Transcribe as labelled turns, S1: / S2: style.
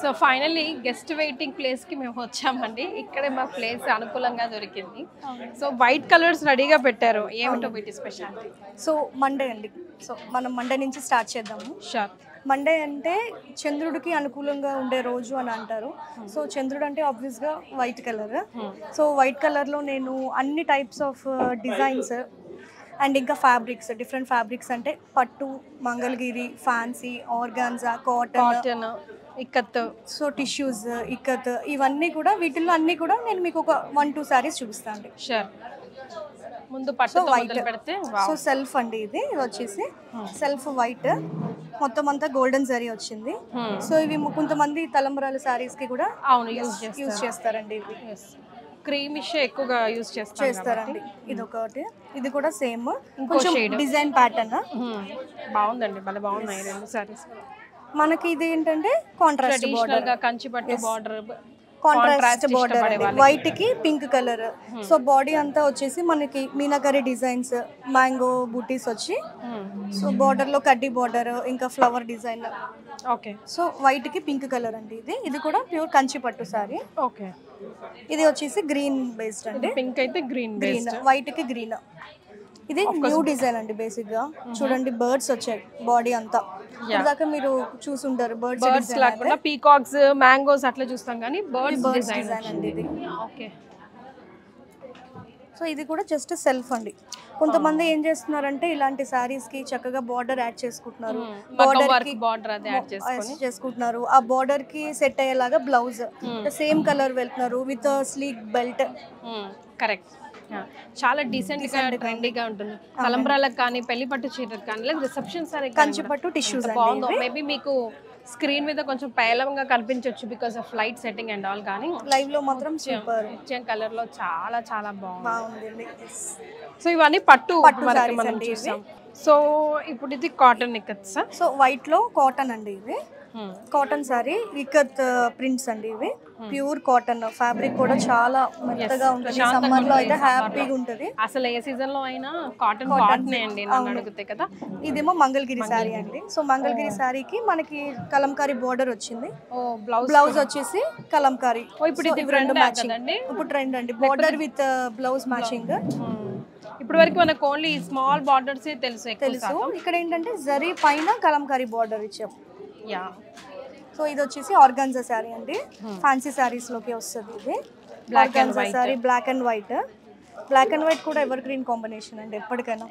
S1: So finally guest waiting ప్లేస్కి మేము వచ్చామండి. ఇక్కడే మా ప్లేస్ అనుకూలంగా దొరికింది. సో వైట్ కలర్స్ రెడీగా పెట్టారు. ఏమిటో వీటి స్పెషాలిటీ?
S2: సో మండే అండి. సో మనం మండే నుంచి స్టార్ట్ చేద్దాము.
S1: షూర్.
S2: మండే అంటే చంద్రుడికి అనుకూలంగా ఉండే రోజు అని అంటారు. సో చంద్రుడు అంటే ఆబ్వియస్గా వైట్ కలర్. సో వైట్ కలర్లో నేను అన్ని టైప్స్ ఆఫ్ డిజైన్స్ అండ్ ఇంకా ఫ్యాబ్రిక్స్, డిఫరెంట్ ఫ్యాబ్రిక్స్ అంటే పట్టు, Mangalagiri, fancy, organza, cotton,
S1: ikat,
S2: so tissues, ikat, ఇవన్నీ కూడా వీటిల్లో అన్నీ కూడా నేను మీకు ఒక 1-2 సారీస్ చూపిస్తాను అండి.
S1: షూర్. ముందు పట్టు
S2: వైట్
S1: పెడితే
S2: సో సెల్ఫ్ అండి. ఇది వచ్చేసి సెల్ఫ్ వైట్, మొత్తం అంతా గోల్డెన్ జరీ వచ్చింది. సో ఇవి కొంతమంది తలంబ్రాల సారీస్ కి కూడా యూజ్ చేస్తారండి. ఇవి
S1: క్రీమిష్ ఎక్కువగా యూజ్
S2: చేస్తారండి. ఇది ఒకటి, ఇది కూడా సేమ్ కొంచెం డిజైన్ ప్యాటర్న్
S1: బాగుందండి. భలే బాగున్నాయి రెండు సారీస్.
S2: మనకి ఇది ఏంటంటే కాంట్రాస్ట్ బోర్డర్,
S1: కంచి పట్టు బోర్డర్,
S2: కాంట్రాస్ట్ బోర్డర్ వైట్ కి పింక్ కలర్. సో బాడీ అంతా వచ్చేసి మనకి మీనాకరీ డిజైన్స్, మ్యాంగో బూటీస్ వచ్చి, సో బోర్డర్ లో కడ్డీ బోర్డర్, ఇంకా flower design.
S1: Okay.
S2: So white కి పింక్ కలర్ అండి. ఇది ఇది కూడా ప్యూర్ కంచి పట్టు సారీ.
S1: ఓకే.
S2: ఇది వచ్చేసి గ్రీన్ బేస్డ్ అండి.
S1: పింక్ అయితే గ్రీన్,
S2: వైట్ కి గ్రీన్. ఇది న్యూ డిజైన్ అండి. బేసిక్ గా చూడండి బర్డ్స్ వచ్చాయి బాడీ అంతా. ఇందాక మీరు చూసుంటారు బర్డ్స్
S1: లాగా పీకాక్స్, మ్యాంగోస్ అట్లా చూస్తాం కానీ బర్డ్స్ డిజైన్
S2: అండి ఇది.
S1: ఓకే.
S2: సో ఇది కూడా జస్ట్ సెల్ఫ్ అండి. కొంతమంది ఏం చేస్తున్నారంటే ఇలాంటి సారీస్ కి చక్కగా బార్డర్ యాడ్ చేసుకుంటున్నారు, చేసుకుంటున్నారు. ఆ బార్డర్ కి సెట్ అయ్యేలాగా బ్లౌజ్ సేమ్ కలర్ వెళ్తున్నారు విత్ స్లీక్ బెల్ట్.
S1: కరెక్ట్. చాలా డీసెంట్ గా ట్రెండీగా ఉంటుంది. తలంబ్రాలకు కానీ, పెళ్లి పట్టు చీరలకు కానీ, లేదా రిసెప్షన్ సారీ
S2: కంచి పట్టు టిష్యూస్
S1: బాగుందో. మేబీ మీకు స్క్రీన్ మీద కొంచెం పేలవంగా కనిపించవచ్చు because of light setting and all, కానీ
S2: లైవ్ లో మాత్రం సూపర్
S1: ఇచ్చే కలర్ లో చాలా చాలా
S2: బాగుంది.
S1: సో ఇవన్నీ పట్టు మనం చూసాం. సో ఇప్పుడు ఇది cotton ikat sir.
S2: So white లో కాటన్ అండి. ఇది కాటన్ సారీ ఇక్కత్ ప్రింట్స్ అండి. ఇవి ప్యూర్ కాటన్ ఫ్యాబ్రిక్ కూడా చాలా మెత్తగా ఉంటుంది. సమ్మర్ లో అయితే హ్యాపీగా ఉంటుంది.
S1: అసలు ఏ సీజన్ లో అయినా కాటన్ కాటన్ అండి నన్ను అడిగితే కదా.
S2: ఇదేమో మంగళగిరి సారీ అండి. సో మంగళగిరి సారీకి మనకి కలంకారీ బోర్డర్ వచ్చింది. బ్లౌజ్ వచ్చేసి కలంకారీ.
S1: ఇప్పుడు ఇది రెండు మ్యాచింగ్ అండి.
S2: ఇప్పుడు ట్రెండ్ అండి బోర్డర్ విత్ బ్లౌజ్ మ్యాచింగ్.
S1: ఇప్పుడు వరకు మనకు ఓన్లీ స్మాల్ బార్డర్స్ తెలుసు.
S2: ఇక్కడ ఏంటంటే జరీ పైన కలంకారీ బార్డర్ ఇచ్చాం.
S1: యా.
S2: సో ఇది వచ్చేసి ఆర్గాన్జా సారీ అండి. ఫ్యాన్సీ సారీస్ లోకి వస్తుంది ఇది. Organza sari black and white. Black and white కూడా ఎవర్ గ్రీన్ కాంబినేషన్ అండి ఎప్పటికైనా.